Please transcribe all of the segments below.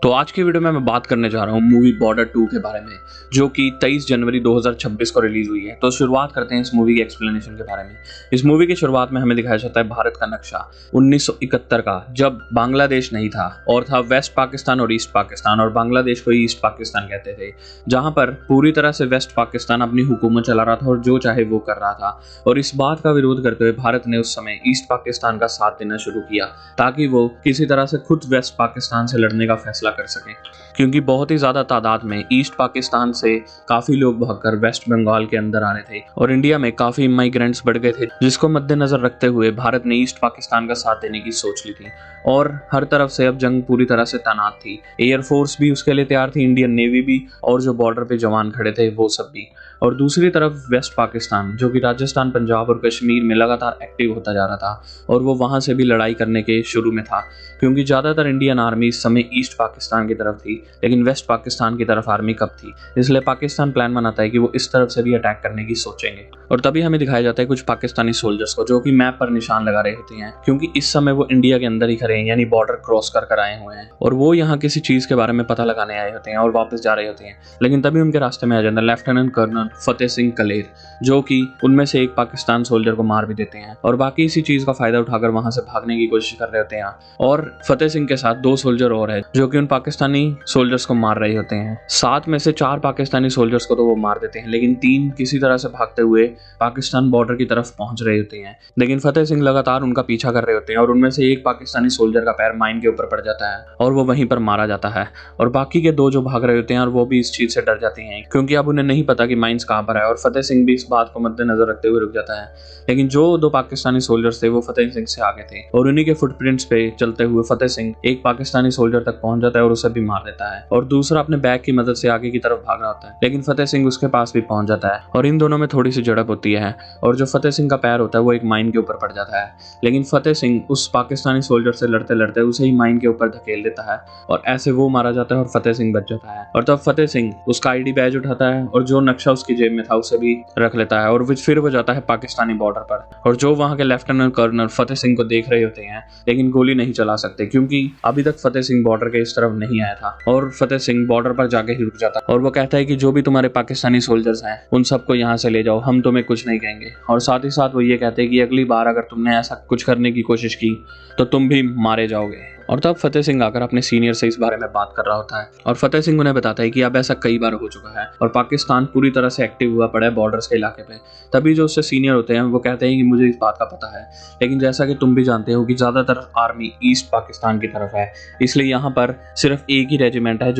तो आज की वीडियो में मैं बात करने जा रहा हूँ मूवी बॉर्डर 2 के बारे में, जो कि 23 जनवरी 2026 को रिलीज हुई है। तो शुरुआत करते हैं इस मूवी के एक्सप्लेनेशन के बारे में। इस मूवी की शुरुआत में हमें दिखाया जाता है भारत का नक्शा 1971 का, जब बांग्लादेश नहीं था और था वेस्ट पाकिस्तान और ईस्ट पाकिस्तान, और बांग्लादेश को ईस्ट पाकिस्तान कहते थे, जहां पर पूरी तरह से वेस्ट पाकिस्तान अपनी हुकूमत चला रहा था और जो चाहे वो कर रहा था। और इस बात का विरोध करते हुए भारत ने उस समय ईस्ट पाकिस्तान का साथ देना शुरू किया, ताकि वो किसी तरह से खुद वेस्ट पाकिस्तान से लड़ने का फैसला कर सकें, क्योंकि बहुत ही ज्यादा तादाद में ईस्ट पाकिस्तान से काफी लोग भागकर वेस्ट बंगाल के अंदर आ रहे थे और इंडिया में काफी इमाइग्रेंट्स बढ़ गए थे, जिसको मद्देनजर रखते हुए भारत ने ईस्ट पाकिस्तान का साथ देने की सोच ली थी। और हर तरफ से अब जंग पूरी तरह से तैनात थी, एयरफोर्स भी उसके लिए तैयार थी, इंडियन नेवी भी, और जो बॉर्डर पे जवान खड़े थे वो सब भी। और दूसरी तरफ वेस्ट पाकिस्तान, जो कि राजस्थान, पंजाब और कश्मीर में लगातार एक्टिव होता जा रहा था, और वो वहां से भी लड़ाई करने के शुरू में था, क्योंकि ज्यादातर इंडियन आर्मी इस समय ईस्ट पाकिस्तान की तरफ थी, लेकिन वेस्ट पाकिस्तान की तरफ आर्मी कब थी। इसलिए पाकिस्तान प्लान बनाता है कि वो इस तरफ से भी अटैक करने की सोचेंगे। और तभी हमें दिखाया जाता है कुछ पाकिस्तानी सोल्जर्स को, जो कि मैप पर निशान लगा रहे होते हैं, क्योंकि इस समय वो इंडिया के अंदर ही खड़े हैं, यानी बॉर्डर क्रॉस कर आए हुए हैं, और वो यहाँ किसी चीज के बारे में पता लगाने आए होते हैं और वापस जा रहे होते हैं। लेकिन तभी उनके रास्ते में आ जाता है लेफ्टिनेंट कर्नल फतेह सिंह कलेर, जो कि उनमें से एक पाकिस्तान सोल्जर को मार भी देते हैं, और बाकी इसी चीज का फायदा उठाकर वहां से भागने की कोशिश कर रहे होते हैं। और फतेह सिंह के साथ 2 सोल्जर और है, जो कि उन पाकिस्तानी सोल्जर्स को मार रहे होते हैं। 7 में से 4 पाकिस्तानी सोल्जर्स को तो वो मार देते हैं, लेकिन 3 किसी तरह से भागते हुए पाकिस्तान बॉर्डर की तरफ पहुंच रहे होते हैं। लेकिन फतेह सिंह लगातार उनका पीछा कर रहे होते हैं, और उनमें से एक पाकिस्तानी सोल्जर का पैर माइन के ऊपर पड़ जाता है और वो वहीं पर मारा जाता है। और बाकी के 2 जो भाग रहे होते हैं, और वो भी इस चीज से डर जाते हैं, क्योंकि अब उन्हें नहीं पता कि माइंस कहां पर है, और फतेह सिंह भी इस बात को मद्देनजर रखते हुए रुक जाता है। लेकिन जो 2 पाकिस्तानी सोल्जर्स थे वो फतेह सिंह से आगे थे, और उन्हीं के फुटप्रिंट्स पे चलते हुए फतेह सिंह एक पाकिस्तानी सोल्जर तक पहुंच जाता है और उसे भी मार देता है, और दूसरा अपने बैग की मदद से आगे की तरफ भाग रहा होता है, लेकिन फतेह सिंह उसके पास भी पहुंच जाता है, और इन दोनों में थोड़ी सी झड़प होती है, और जो फतेह सिंह का पैर होता है वो एक माइन के ऊपर पड़ जाता है। लेकिन फतेह सिंह उस पाकिस्तानी सोल्जर से लड़ते लड़ते उसे ही माइन के ऊपर धकेल देता है, और ऐसे वो मारा जाता है और फतेह सिंह बच जाता है। और तब फतेह सिंह उसका आईडी बैज उठाता है और जो नक्शा उसकी जेब में था उसे भी रख लेता है, और फिर वो जाता है पाकिस्तानी बॉर्डर पर। और जो वहां के लेफ्टिनेंट कर्नल फतेह सिंह को देख रहे होते हैं, लेकिन गोली नहीं चला सकते, क्योंकि अभी तक फतेह सिंह बॉर्डर के इस तरफ नहीं आया था। और फतेह सिंह बॉर्डर पर जाके ही रुक जाता है, और वो कहता है कि जो भी तुम्हारे पाकिस्तानी सोल्जर्स हैं उन सबको यहाँ से ले जाओ, हम तुम्हें कुछ नहीं कहेंगे। और साथ ही साथ वो ये कहते हैं कि अगली बार अगर तुमने ऐसा कुछ करने की कोशिश की तो तुम भी मारे जाओगे। और तब फतेह सिंह आकर अपने सीनियर से इस बारे में बात कर रहा होता है, और फतेह सिंह उन्हें बताता है कि अब ऐसा कई बार हो चुका है और पाकिस्तान पूरी तरह से एक्टिव हुआ पड़ा है बॉर्डर्स के इलाके पे। तभी जो उससे सीनियर होते हैं वो कहते हैं कि मुझे इस बात का पता है, लेकिन जैसा कि तुम भी जानते हो कि ज्यादातर आर्मी ईस्ट पाकिस्तान की तरफ है, इसलिए यहाँ पर सिर्फ एक ही रेजिमेंट है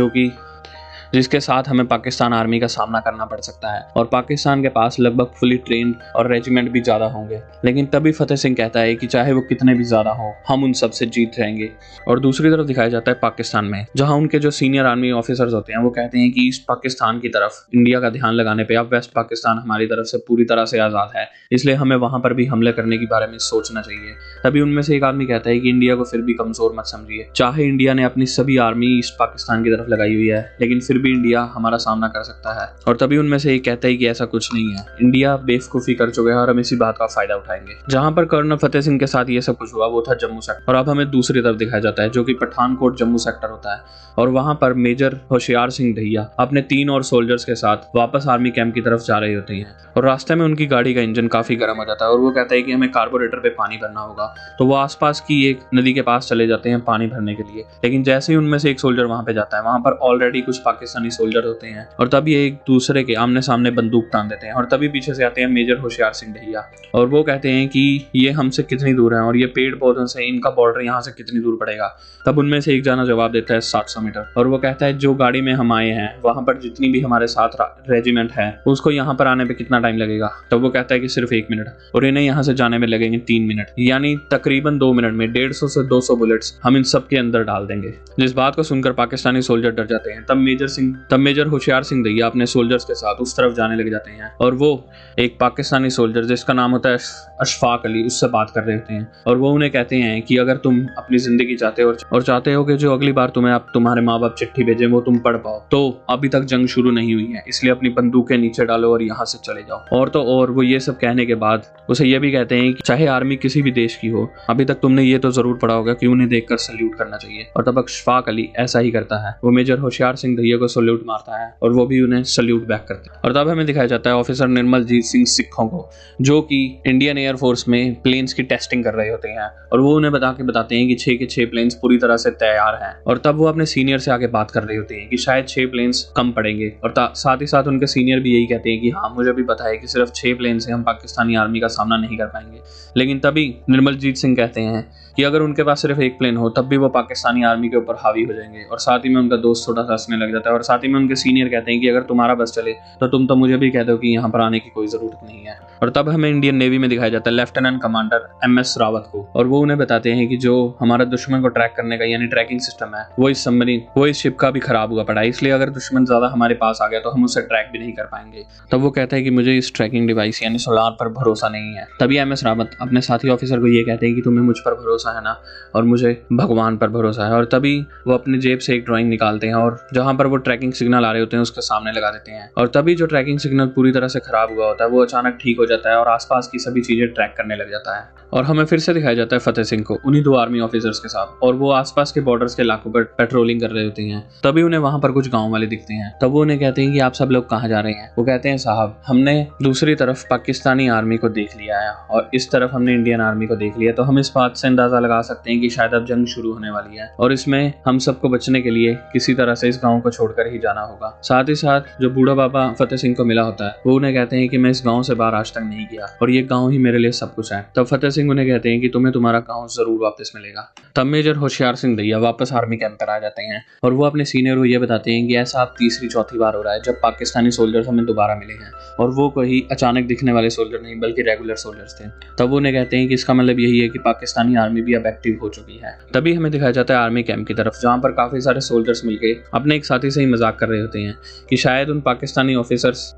जिसके साथ हमें पाकिस्तान आर्मी का सामना करना पड़ सकता है, और पाकिस्तान के पास लगभग फुली ट्रेन्ड और रेजिमेंट भी ज्यादा होंगे। लेकिन तभी फतेह सिंह कहता है कि चाहे वो कितने भी ज्यादा हो, हम उन सब से जीत जाएंगे। और दूसरी तरफ दिखाया जाता है पाकिस्तान में, जहां उनके जो सीनियर आर्मी ऑफिसर्स होते हैं वो कहते हैं कि ईस्ट पाकिस्तान की तरफ इंडिया का ध्यान लगाने पर अब वेस्ट पाकिस्तान हमारी तरफ से पूरी तरह से आजाद है, इसलिए हमें वहां पर भी हमले करने के बारे में सोचना चाहिए। तभी उनमें से एक आदमी कहता है कि इंडिया को फिर भी कमजोर मत समझिए, चाहे इंडिया ने अपनी सभी आर्मी ईस्ट पाकिस्तान की तरफ लगाई हुई है, लेकिन फिर भी इंडिया हमारा सामना कर सकता है। और तभी उनमें से एक कहता है कि ऐसा कुछ नहीं है, इंडिया बेवकूफी कर चुका है और हम इसी बात का फायदा उठाएंगे। जहां पर कर्नल फतेह सिंह के साथ ये सब कुछ हुआ वो था जम्मू सेक्टर, और अब हमें दूसरी तरफ दिखाया जाता है जो कि पठानकोट जम्मू सेक्टर होता है, और वहां पर मेजर होशियार सिंह ढैया अपने 3 और सोल्जर्स के साथ वापस आर्मी कैंप की तरफ जा रहे होते हैं, और रास्ते में उनकी गाड़ी का इंजन काफी गर्म हो जाता है, और वो कहता है कि हमें कार्बोरेटर पे पानी भरना होगा। तो वो आसपास की एक नदी के पास चले जाते हैं पानी भरने के लिए, लेकिन जैसे ही उनमें से एक सोल्जर वहां पे जाता है, वहां पर ऑलरेडी कुछ पाकिस्तानी सोल्जर होते हैं, और तब ये एक दूसरे के आमने सामने बंदूक तान देते हैं। और तभी पीछे से आते हैं मेजर होशियार सिंह ढैया, और वो कहते हैं कि ये हमसे कितनी दूर है, और ये पेड़ पौधों से इनका बॉर्डर यहाँ से कितनी दूर पड़ेगा। तब उनमें से एक जना जवाब देता है 700 मीटर, और वो कहता है जो गाड़ी में हम आए हैं वहां पर जितनी भी हमारे साथ रेजिमेंट है उसको यहाँ पर आने पे कितना टाइम लगेगा। तब वो कहता है कि सिर्फ 1 मिनट, और इन्हें यहाँ से जाने में लगेंगे 3 मिनट, यानी तकरीबन 2 मिनट में 150 से 200 बुलेट्स हम इन सब के अंदर डाल देंगे। जिस बात को सुनकर पाकिस्तानी सोल्जर डर जाते हैं। तब मेजर तब मेजर होशियार सिंह दहिया अपने सोल्जर्स के साथ उस तरफ जाने लग जाते हैं और वो एक पाकिस्तानी सोल्जर जिसका नाम होता है अशफाक अली, उससे बात कर रहे होते हैं और वो उन्हें कहते हैं कि अगर तुम अपनी जिंदगी चाहते हो और चाहते हो कि जो अगली बार तुम्हें आप तुम्हारे माँ बाप चिट्ठी भेजें वो तुम पढ़ पाओ, तो अभी तक जंग शुरू नहीं हुई है, इसलिए अपनी बंदूकें नीचे डालो और यहाँ से चले जाओ। और तो और वो ये सब कहने के बाद उसे ये भी कहते हैं कि चाहे आर्मी किसी भी देश की हो, अभी तक तुमने ये तो जरूर पढ़ा होगा कि उन्हें देखकर सल्यूट करना चाहिए। और तब अशफाक अली ऐसा ही करता है, वो मेजर होशियार सिंह दहिया को सल्यूट मारता है और वो भी उन्हें सल्यूट बैक करते हैं। और तब हमें दिखाया जाता है ऑफिसर निर्मल जीत सिंह सिखों को, जो कि इंडियन एयरफोर्स में प्लेन्स की टेस्टिंग कर रहे होते हैं और वो उन्हें बताते हैं कि 6 के 6 प्लेन्स पूरी तरह से तैयार हैं। और तब वो अपने सीनियर से आगे बात कर रहे होते हैं कि शायद 6 प्लेन्स कम पड़ेंगे और साथ ही साथ उनके सीनियर भी यही कहते हैं कि हाँ, मुझे भी पता है कि सिर्फ 6 प्लेन से हम पाकिस्तानी आर्मी का सामना नहीं कर पाएंगे। लेकिन तभी निर्मल जीत सिंह कहते हैं कि अगर उनके पास सिर्फ एक प्लेन हो तब भी वो पाकिस्तानी आर्मी के ऊपर हावी हो जाएंगे। और साथ ही में उनका दोस्त थोड़ा सा हंसने लग जाता है और साथ ही में उनके सीनियर कहते हैं कि अगर तुम्हारा बस चले तो तुम तो मुझे भी कह दो कि यहाँ पर आने की कोई जरूरत नहीं है। और तब हमें इंडियन नेवी में दिखाया जाता है लेफ्टिनेंट कमांडर MS रावत को, और वो उन्हें बताते हैं कि जो हमारा दुश्मन को ट्रैक करने का यानी ट्रैकिंग सिस्टम है वो इस शिप का भी खराब हुआ पड़ा है, इसलिए अगर दुश्मन ज्यादा हमारे पास आ गया तो हम उसे ट्रैक भी नहीं कर पाएंगे। तब वो कहता है कि मुझे इस ट्रैकिंग डिवाइस यानी सोलार पर भरोसा नहीं है। तभी MS रावत अपने साथी ऑफिसर को ये कहते हैं कि तुम्हें मुझ पर भरोसा है ना, और मुझे भगवान पर भरोसा है। और तभी वो अपनी जेब से एक ड्राइंग निकालते हैं और जहां पर वो ट्रैकिंग सिग्नल आ रहे होते हैं उसके सामने लगा देते हैं। और तभी जो ट्रैकिंग सिग्नल पूरी तरह से खराब हुआ होता है वो अचानक ठीक हो जाता है और आसपास की सभी चीजें ट्रैक करने लग जाता है। और हमें फिर से दिखाया जाता है फतेह सिंह को उन्हीं 2 आर्मी ऑफिसर्स के साथ, और वो आसपास के बॉर्डर्स के इलाकों पर पेट्रोलिंग कर रहे होते हैं। तभी उन्हें वहां पर कुछ गांव वाले दिखते हैं। तब वो उन्हें कहते हैं कि आप सब लोग कहाँ जा रहे हैं। वो कहते हैं साहब, हमने दूसरी तरफ पाकिस्तानी आर्मी को देख लिया है और इस तरफ हमने इंडियन आर्मी को देख लिया, तो हम इस बात से अंदाजा लगा सकते हैं कि शायद अब जंग शुरू होने वाली है और इसमें हम सबको बचने के लिए किसी तरह से इस गांव को छोड़कर ही जाना होगा। साथ ही साथ जो बूढ़ा बाबा फतेह सिंह को मिला होता है वो उन्हें कहते हैं कि मैं इस गांव से बाहर आज तक नहीं गया और ये गांव ही मेरे लिए सब कुछ है। तब फतेह सिंह उन्हें कहते हैं कि तुम्हें तुम्हारा गांव जरूर वापस मिलेगा। तब मेजर होशियार सिंह दहिया वापस आर्मी कैंप पर आ जाते हैं और वो अपने सीनियर को ये बताते हैं कि ऐसा अब तीसरी चौथी बार हो रहा है जब पाकिस्तानी सोल्जर्स हमें दोबारा मिले हैं, और वो कोई अचानक दिखने वाले सोल्जर नहीं बल्कि रेगुलर सोल्जर्स थे। तब वो उन्हें कहते हैं कि इसका मतलब यही है कि पाकिस्तानी आर्मी भी अब एक्टिव हो चुकी है। तभी हमें दिखाया जाता है आर्मी कैंप की तरफ, जहां पर काफी सारे सोल्जर्स मिलके अपने एक साथी से ही मजाक कर रहे होते हैं कि शायद उन पाकिस्तानी ऑफिसर्स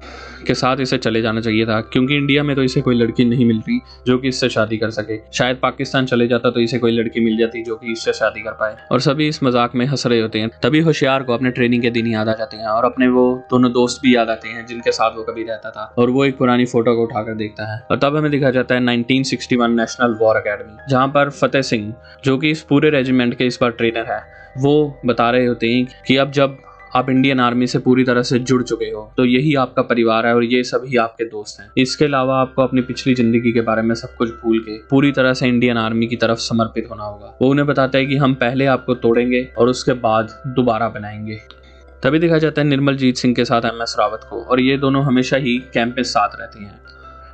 के साथ इसे चले जाना चाहिए था, क्योंकि इंडिया में तो इसे कोई लड़की नहीं मिल रही जो कि इससे शादी कर सके। शायद पाकिस्तान चले जाता तो इसे कोई लड़की मिल जाती जो कि इससे शादी कर पाए। और सभी इस मजाक में हंस रहे होते हैं। तभी होशियार को अपने ट्रेनिंग के दिन याद आ जाते हैं और अपने वो दोनों दोस्त भी याद आते हैं जिनके साथ वो कभी रहता था, और वो एक पुरानी फोटो को उठाकर देखता है। और तब हमें दिखाया जाता है 1961 नेशनल वॉर अकेडमी, जहां पर फतेह सिंह जो कि इस पूरे रेजिमेंट के इस बार ट्रेनर है, वो बता रहे होते हैं कि अब जब आप इंडियन आर्मी से पूरी तरह से जुड़ चुके हो तो यही आपका परिवार है और ये सभी आपके दोस्त हैं। इसके अलावा आपको अपनी पिछली जिंदगी के बारे में सब कुछ भूल के पूरी तरह से इंडियन आर्मी की तरफ समर्पित होना होगा। वो उन्हें बताता है कि हम पहले आपको तोड़ेंगे और उसके बाद दोबारा बनाएंगे। तभी दिखाया जाता है निर्मल जीत सिंह के साथ MS रावत को, और ये दोनों हमेशा ही कैंप में साथ रहते हैं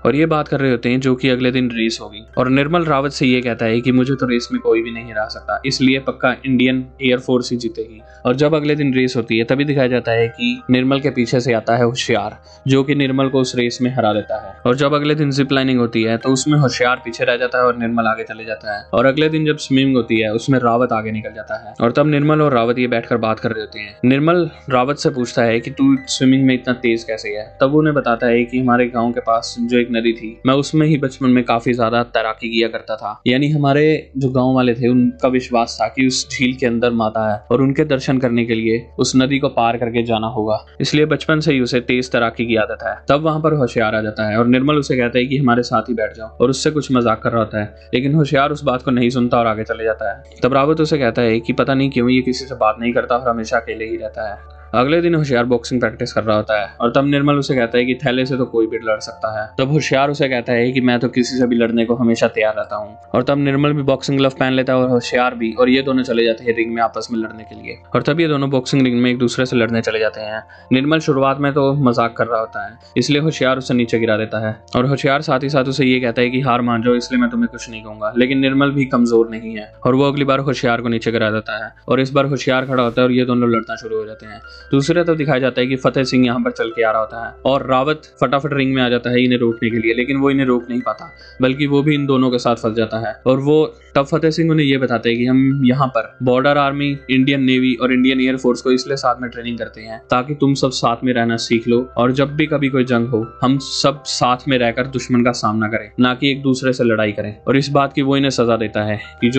और ये बात कर रहे होते हैं जो कि अगले दिन रेस होगी। और निर्मल रावत से ये कहता है कि मुझे तो रेस में कोई भी नहीं हरा सकता, इसलिए पक्का इंडियन एयरफोर्स ही जीतेगी। और जब अगले दिन रेस होती है तभी दिखाया जाता है कि निर्मल के पीछे से आता है होशियार, जो कि निर्मल को उस रेस में हरा देता है। और जब अगले दिन जिप लाइनिंग होती है तो उसमें होशियार पीछे रह जाता है और निर्मल आगे चले जाता है। और अगले दिन जब स्विमिंग होती है उसमें रावत आगे निकल जाता है। और तब निर्मल और रावत ये बैठकर बात कर रहे होते हैं। निर्मल रावत से पूछता है कि तू स्विमिंग में इतना तेज कैसे है। तब वो उन्हें बताता है कि हमारे गाँव के पास जो एक नदी थी, मैं उसमें ही बचपन में काफी ज्यादा तैराकी किया करता था। यानी हमारे जो गांव वाले थे उनका विश्वास था कि उस झील के अंदर माता है और उनके दर्शन करने के लिए उस नदी को पार करके जाना होगा, इसलिए बचपन से ही उसे तेज तैराकी की आदत है। तब वहां पर होशियार आ जाता है और निर्मल उसे कहता है कि हमारे साथ ही बैठ जाओ, और उससे कुछ मजाक कर रहा होता है, लेकिन होशियार उस बात को नहीं सुनता और आगे चले जाता है। तब रावत उसे कहता है कि पता नहीं क्यों ये किसी से बात नहीं करता और हमेशा अकेले ही रहता है। अगले दिन होशियार बॉक्सिंग प्रैक्टिस कर रहा होता है और तब निर्मल उसे कहता है कि थैले से तो कोई भी लड़ सकता है। तब होशियार उसे कहता है कि मैं तो किसी से भी लड़ने को हमेशा तैयार रहता हूँ। और तब निर्मल भी बॉक्सिंग ग्लव पहन लेता है और होशियार भी, और ये दोनों चले जाते हैं रिंग में आपस में लड़ने के लिए। और तब ये दोनों बॉक्सिंग रिंग में एक दूसरे से लड़ने चले जाते हैं। निर्मल शुरुआत में तो मजाक कर रहा होता है, इसलिए होशियार उसे नीचे गिरा देता है और होशियार साथ ही साथ उसे ये कहता है कि हार मान जाओ, इसलिए मैं तुम्हें कुछ नहीं कहूंगा। लेकिन निर्मल भी कमजोर नहीं है और वो अगली बार होशियार को नीचे गिरा देता है और इस बार होशियार खड़ा होता है और ये दोनों लड़ना शुरू हो जाते हैं। दूसरी तरफ दिखाया जाता है कि फतेह सिंह यहाँ पर चल के आ रहा होता है और रावत फटाफट रिंग में आ जाता है इन्हें रोकने के लिए, लेकिन वो इन्हें रोक नहीं पाता, बल्कि वो भी इन दोनों के साथ फंस जाता है। और वो तब फतेह सिंह उन्हें ये बताते हैं कि हम यहाँ पर बॉर्डर आर्मी, इंडियन नेवी और इंडियन एयरफोर्स को इसलिए साथ में ट्रेनिंग करते हैं ताकि तुम सब साथ में रहना सीख लो, और जब भी कभी कोई जंग हो हम सब साथ में रहकर दुश्मन का सामना करें, ना कि एक दूसरे से लड़ाई करें। और इस बात की वो इन्हें सजा देता है कि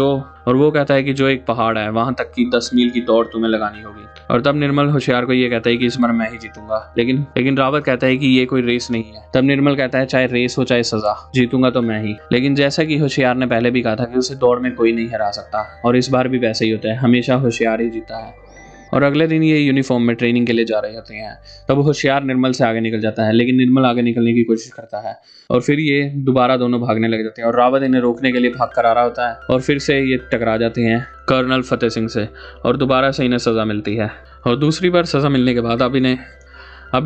और वो कहता है कि जो एक पहाड़ है वहां तक की 10 मील की दौड़ तुम्हें लगानी होगी। और तब निर्मल होशियार को ये कहता है कि इस बार मैं ही जीतूंगा, लेकिन रावत कहता है कि ये कोई रेस नहीं है। तब निर्मल कहता है चाहे रेस हो चाहे सजा, जीतूंगा तो मैं ही। लेकिन जैसा कि होशियार ने पहले भी कहा था कि उसे दौड़ में कोई नहीं हरा सकता, और इस बार भी वैसे ही होता है, हमेशा होशियार ही जीता है। और अगले दिन ये यूनिफॉर्म में ट्रेनिंग के लिए जा रहे होते हैं। तब होशियार निर्मल से आगे निकल जाता है, लेकिन निर्मल आगे निकलने की कोशिश करता है और फिर ये दोबारा दोनों भागने लग जाते हैं और रावत इन्हें रोकने के लिए भाग कर आ रहा होता है और फिर से ये टकरा जाते हैं कर्नल फतेह सिंह से और दोबारा से इन्हें सज़ा मिलती है। और दूसरी बार सज़ा मिलने के बाद अब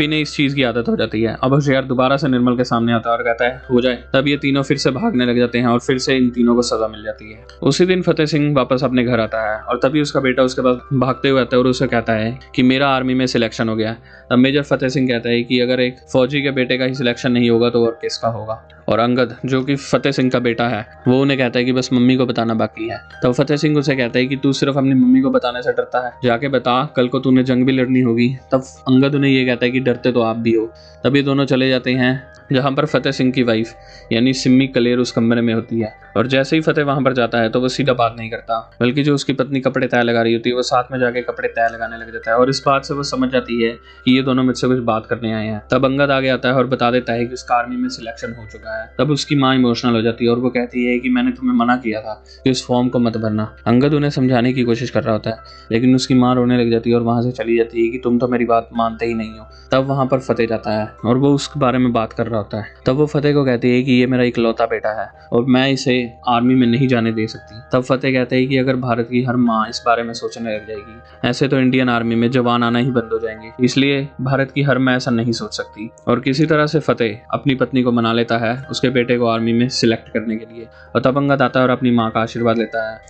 इन्हें इस चीज़ की आदत हो जाती है। अब होशियार दोबारा से निर्मल के सामने आता है और कहता है हो जाए। तब ये तीनों फिर से भागने लग जाते हैं और फिर से इन तीनों को सज़ा मिल जाती है। उसी दिन फतेह सिंह वापस अपने घर आता है और तभी उसका बेटा उसके पास भागते हुए आता है और उसे कहता है कि मेरा आर्मी में सिलेक्शन हो गया। तब मेजर फतेह सिंह कहता है कि अगर एक फौजी के बेटे का ही सिलेक्शन नहीं होगा तो और किसका होगा। और अंगद जो कि फतेह सिंह का बेटा है वो उन्हें कहता है कि बस मम्मी को बताना बाकी है। तब फतेह सिंह उसे कहता है कि तू सिर्फ अपनी मम्मी को बताने से डरता है, जाके बता, कल को तूने जंग भी लड़नी होगी। तब अंगद उन्हें ये कहता है कि डरते तो आप भी हो। तब ये दोनों चले जाते हैं जहाँ पर फतेह सिंह की वाइफ यानी सिम्मी कलेर उस कमरे में होती है। और जैसे ही फतेह वहां पर जाता है तो वो सीधा बात नहीं करता, बल्कि जो उसकी पत्नी कपड़े तय लगा रही होती है वो साथ में जाके कपड़े तय लगाने लग जाता है। और इस बात से वो समझ जाती है कि ये दोनों मुझसे कुछ बात करने आए हैं। तब अंगद आगे आता है और बता देता है कि उसका आर्मी में सिलेक्शन हो चुका है। तब उसकी माँ इमोशनल हो जाती है और वो कहती है कि मैंने तुम्हें मना किया था कि उस फॉर्म को मत भरना। अंगद उन्हें समझाने की कोशिश कर रहा होता है, लेकिन उसकी माँ रोने लग जाती है और वहां से चली जाती है कि तुम तो मेरी बात मानते ही नहीं हो। तब वहां पर फतेह जाता है और वो उसके बारे में बात कर रहा होता है। तब वो फतेह को कहती है कि ये मेरा इकलौता बेटा है और मैं इसे आर्मी में नहीं जाने दे सकती। तब फतेह कहते हैं कि अगर भारत की हर माँ इस बारे में सोचने लग जाएगी ऐसे तो इंडियन आर्मी में जवान आना ही बंद हो जाएंगे, इसलिए भारत की हर माँ ऐसा नहीं सोच सकती। और किसी तरह से फतेह अपनी पत्नी को मना लेता है उसके बेटे को आर्मी में सिलेक्ट करने के लिए। और तब अंगद आता है और अपनी माँ का आशीर्वाद लेता है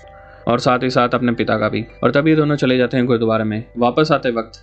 और साथ ही साथ अपने पिता का भी। और तब ये दोनों चले जाते हैं गुरुद्वारे में। वापस आते वक्त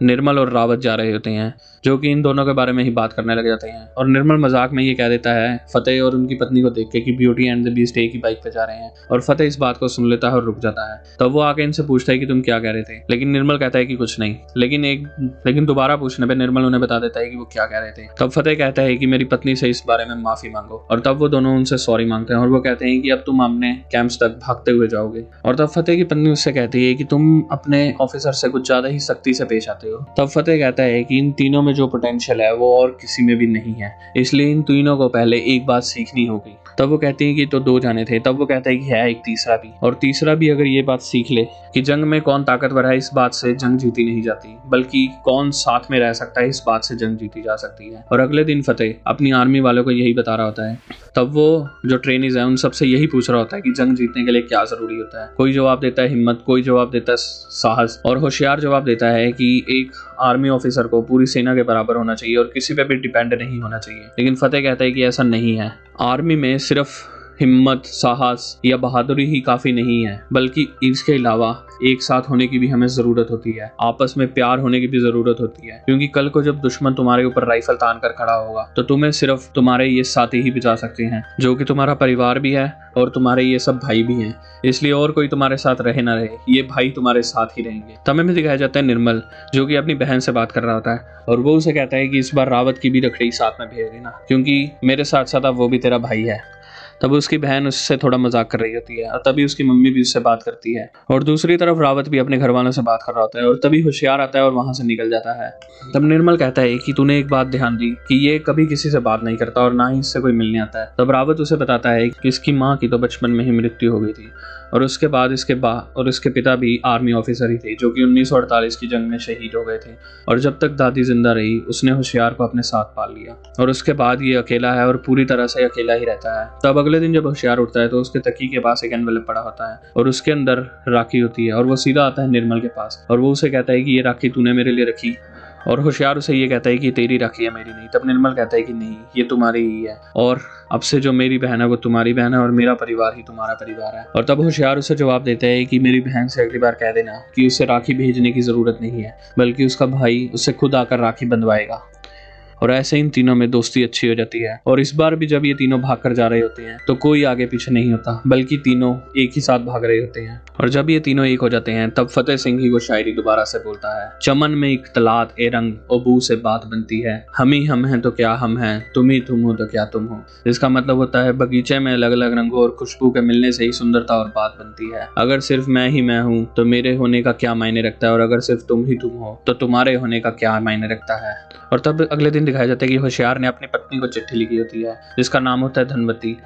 निर्मल और रावत जा रहे होते हैं जो कि इन दोनों के बारे में ही बात करने लग जाते हैं। और निर्मल मजाक में ये कह देता है फतेह और उनकी पत्नी को देख के कि ब्यूटी एंड द बीस्ट एक ही बाइक पे जा रहे हैं। और फतेह इस बात को सुन लेता है और रुक जाता है। तब वो आके इनसे पूछता है कि तुम क्या कह रहे थे, लेकिन निर्मल कहता है कि कुछ नहीं। लेकिन दोबारा पूछने पे निर्मल उन्हें बता देता है कि वो क्या कह रहे थे। तब फतेह कहता है कि मेरी पत्नी से इस बारे में माफी मांगो। और तब वो दोनों उनसे सॉरी मांगते हैं और वो कहते हैं कि अब तुम अपने कैंप्स तक भागते हुए जाओगे। और तब फतेह की पत्नी उससे कहती है कि तुम अपने ऑफिसर से कुछ ज्यादा ही सख्ती से पेश आते हो। तब फतेह कहता है कि इन तीनों में जो पोटेंशियल है वो और किसी में भी नहीं है, इसलिए इन तीनों को पहले एक बात सीखनी होगी। तब वो कहती है कि तो दो जाने थे। तब वो कहता है कि है एक तीसरा भी, और तीसरा भी अगर ये बात सीख ले कि जंग में कौन ताकतवर है इस बात से जंग जीती नहीं जाती, बल्कि कौन साथ में रह सकता है इस बात से जंग जीती जा सकती है। और अगले दिन फतेह अपनी आर्मी वालों को यही बता रहा होता है। तब वो जो ट्रेनीज है उन सबसे यही पूछ रहा होता है कि जंग जीतने के लिए क्या जरूरी होता है। कोई जवाब देता है हिम्मत, कोई जवाब देता है साहस, और होशियार जवाब देता है कि एक आर्मी ऑफिसर को पूरी सेना के बराबर होना चाहिए और किसी पे भी डिपेंड नहीं होना चाहिए। लेकिन फतेह कहता है कि ऐसा नहीं है, आर्मी में सिर्फ हिम्मत, साहस या बहादुरी ही काफी नहीं है, बल्कि इसके अलावा एक साथ होने की भी हमें जरूरत होती है, आपस में प्यार होने की भी जरूरत होती है। क्योंकि कल को जब दुश्मन तुम्हारे ऊपर राइफल तान कर खड़ा होगा तो तुम्हें सिर्फ तुम्हारे ये साथी ही बचा सकते हैं, जो कि तुम्हारा परिवार भी है और तुम्हारे ये सब भाई भी हैं। इसलिए और कोई तुम्हारे साथ रहे ना रहे, ये भाई तुम्हारे साथ ही रहेंगे। तब में दिखाया जाता है निर्मल जो कि अपनी बहन से बात कर रहा होता है और वो उसे कहता है कि इस बार रावत की भी रखड़ी साथ में भेज देना, क्योंकि मेरे साथ साथ अब वो भी तेरा भाई है। तब उसकी बहन उससे थोड़ा मजाक कर रही होती है और तभी उसकी मम्मी भी उससे बात करती है। और दूसरी तरफ रावत भी अपने घर वालों से बात कर रहा होता है और तभी होशियार आता है और वहां से निकल जाता है। तब निर्मल कहता है कि तूने एक बात ध्यान दी कि ये कभी किसी से बात नहीं करता और ना ही इससे कोई मिलने आता है। तब रावत उसे बताता है कि इसकी माँ की तो बचपन में ही मृत्यु हो गई थी और उसके बाद इसके पिता भी आर्मी ऑफिसर ही थे जो कि 1948 की जंग में शहीद हो गए थे। और जब तक दादी जिंदा रही उसने होशियार को अपने साथ पाल लिया और उसके बाद ये अकेला है और पूरी तरह से अकेला ही रहता है। तब अगले दिन जब होशियार उठता है तो उसके तकिए के पास एक एनवेलप पड़ा होता है और उसके अंदर राखी होती है और वो सीधा आता है निर्मल के पास और वो उसे कहता है कि ये राखी तूने मेरे लिए रखी और होशियार उसे ये कहता है कि तेरी राखी है मेरी नहीं। तब निर्मल कहता है कि नहीं, ये तुम्हारी ही है और अब से जो मेरी बहन है वो तुम्हारी बहन है और मेरा परिवार ही तुम्हारा परिवार है। और तब होशियार उसे जवाब देता है कि मेरी बहन से अगली बार कह देना कि उसे राखी भेजने की जरूरत नहीं है, बल्कि उसका भाई उससे खुद आकर राखी बंधवाएगा। और ऐसे इन तीनों में दोस्ती अच्छी हो जाती है। और इस बार भी जब ये तीनों भाग कर जा रहे होते हैं तो कोई आगे पीछे नहीं होता, बल्कि तीनों एक ही साथ भाग रहे होते हैं। और जब ये तीनों एक हो जाते हैं तब फतेह सिंह ही वो शायरी दोबारा से बोलता है। चमन में इख्तलात ए रंग ओ बू से बात बनती है, हम ही हम हैं तो क्या हम हैं, तुम ही तुम हो तो क्या तुम हो। इसका मतलब होता है बगीचे में अलग अलग रंगों और खुशबू के मिलने से ही सुंदरता और बात बनती है। अगर सिर्फ मैं ही मैं हूँ तो मेरे होने का क्या मायने रखता है, और अगर सिर्फ तुम ही तुम हो तो तुम्हारे होने का क्या मायने रखता है। और तब अगले दिन दिखाया जाता है कि होशियार ने अपनी पत्नी को चिट्ठी लिखी होती है जिसका नाम होता है धनवती।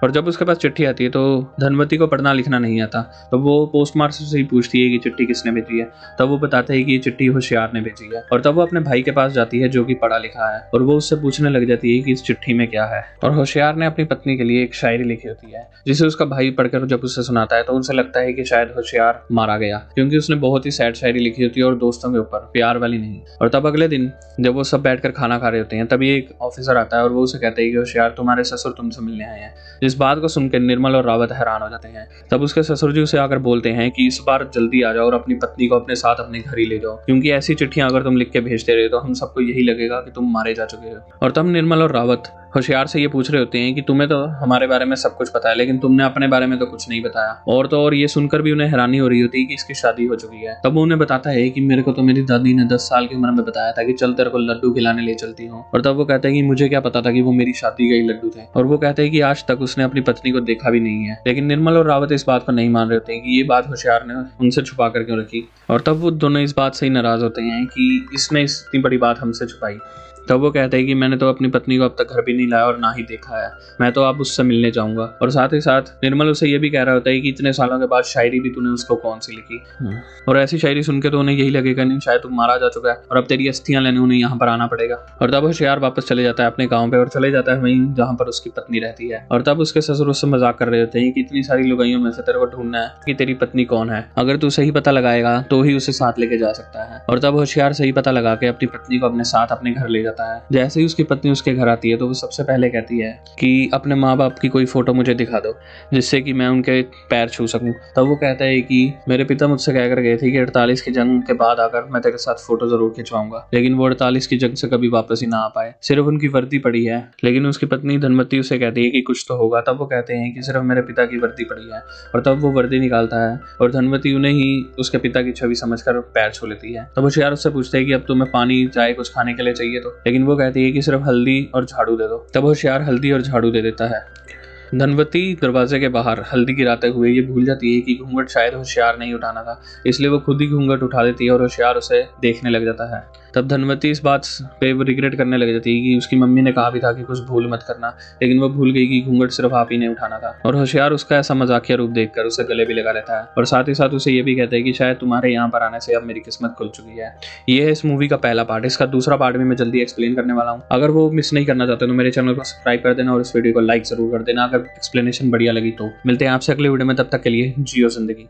और जब उसके पास चिट्ठी आती है तो धनवती को पढ़ना लिखना नहीं आता, तो वो पोस्ट मास्टर से ही पूछती है कि चिट्ठी किसने भेजी है। तब वो बताता है कि ये चिट्ठी होशियार ने भेजी है। और तब वो अपने भाई के पास जाती है जो कि पढ़ा लिखा है, और वो उससे पूछने लग जाती है कि इस चिट्ठी में क्या है। और होशियार ने अपनी पत्नी के लिए एक शायरी लिखी होती है जिसे उसका भाई पढ़कर जब उसे सुनाता है तो उसे लगता है कि शायद होशियार मारा गया, क्योंकि उसने बहुत ही सैड शायरी लिखी होती है और दोस्तों के ऊपर, प्यार वाली नहीं। और तब अगले दिन जब वो सब बैठकर खाना खा रहे होते हैं तभी एक ऑफिसर आता है और वो उसे कहता है कि होशियार तुम्हारे ससुर तुमसे मिलने आए हैं। इस बात को सुनकर निर्मल और रावत हैरान हो जाते हैं। तब उसके ससुर जी उसे आकर बोलते हैं कि इस बार जल्दी आ जाओ और अपनी पत्नी को अपने साथ अपने घर ही ले जाओ, क्योंकि ऐसी चिट्ठियां अगर तुम लिख के भेजते रहे तो हम सबको यही लगेगा कि तुम मारे जा चुके हो। और तब निर्मल और रावत होशियार से ये पूछ रहे होते हैं कि तुम्हें तो हमारे बारे में सब कुछ पता है, लेकिन तुमने अपने बारे में तो कुछ नहीं बताया। और तो और ये सुनकर भी उन्हें हैरानी हो रही होती है कि इसकी शादी हो चुकी है। तब वो उन्हें बताता है कि मेरे को तो मेरी दादी ने 10 साल की उम्र में बताया था कि चल तेरे को लड्डू खिलाने ले चलती हूँ। और तब वो कहते हैं कि मुझे क्या पता था कि वो मेरी शादी के ही लड्डू थे। और वो कहते हैं कि आज तक उसने अपनी पत्नी को देखा भी नहीं है। लेकिन निर्मल और रावत इस बात को नहीं मान रहे होते हैं कि ये बात होशियार ने उनसे छुपा कर क्यों रखी। और तब वो दोनों इस बात से ही नाराज होते हैं कि इसने इतनी बड़ी बात हमसे छुपाई। तब वो कहते हैं कि मैंने तो अपनी पत्नी को अब तक घर भी नहीं लाया और ना ही देखा है, मैं तो अब उससे मिलने जाऊंगा। और साथ ही साथ निर्मल उसे ये भी कह रहा होता है कि इतने सालों के बाद शायरी भी तूने उसको कौन सी लिखी। और ऐसी शायरी सुन के तो उन्हें यही लगेगा नहीं शायद तुम मारा जा चुका है और अब तेरी अस्थियां लेने उन्हें यहाँ पर आना पड़ेगा। और तब होशियार वापस चले जाता है अपने गाँव पे और चले जाता है वहीं जहाँ पर उसकी पत्नी रहती है। और तब उसके ससुर उससे मजाक कर रहे होते हैं कि इतनी सारी लुगाइयों में से तेरे को ढूंढना है कि तेरी पत्नी कौन है, अगर तू सही पता लगाएगा तो ही उसे साथ लेके जा सकता है। और तब होशियार सही पता लगा के अपनी पत्नी को अपने साथ अपने घर ले जाता है। जैसे ही उसकी पत्नी उसके घर आती है तो वो सबसे पहले कहती है कि अपने माँ बाप की कोई फोटो मुझे दिखा दो जिससे कि मैं उनके पैर छू सकूं। तब वो कहता है कि मेरे पिता मुझसे कहकर गए थे कि 48 की जंग के बाद आकर मैं तेरे साथ फोटो जरूर खिंचवाऊंगा, लेकिन वो 48 की जंग से कभी वापस ही ना आ पाए, सिर्फ उनकी वर्दी पड़ी है। लेकिन उसकी पत्नी धनवती उसे कहती है कि कुछ तो होगा। तब वो कहते हैं कि सिर्फ मेरे पिता की वर्दी पड़ी है। और तब वो वर्दी निकालता है और धनवती उन्हें ही उसके पिता की छवि समझकर पैर छू लेती है। तब होशियार उससे पूछते हैं कि अब तुम्हें पानी चाय कुछ खाने के लिए चाहिए तो, लेकिन वो कहती है कि सिर्फ हल्दी और झाड़ू दे दो। तब होशियार हल्दी और झाड़ू दे देता है। धनवती दरवाजे के बाहर हल्दी गिराते हुए ये भूल जाती है कि घूंघट शायद होशियार नहीं उठाना था, इसलिए वो खुद ही घूंघट उठा देती है और होशियार उसे देखने लग जाता है। तब धनवती इस बात पे वो रिग्रेट करने लग जाती है कि उसकी मम्मी ने कहा भी था कि कुछ भूल मत करना, लेकिन वो भूल गई कि घूंघट सिर्फ आप ही ने उठाना था। और होशियार उसका ऐसा मजाकिया रूप देखकर उसे गले भी लगा लेता है और साथ ही साथ उसे ये भी कहता है कि शायद तुम्हारे यहाँ पर आने से अब मेरी किस्मत खुल चुकी है। ये है इस मूवी का पहला पार्ट। इसका दूसरा पार्ट भी मैं जल्दी एक्सप्लेन करने वाला हूँ। अगर वो मिस नहीं करना चाहते तो मेरे चैनल को सब्सक्राइब कर देना और इस वीडियो को लाइक जरूर कर देना अगर एक्सप्लेनेशन बढ़िया लगी तो। मिलते हैं आपसे अगले वीडियो में, तब तक के लिए जियो जिंदगी।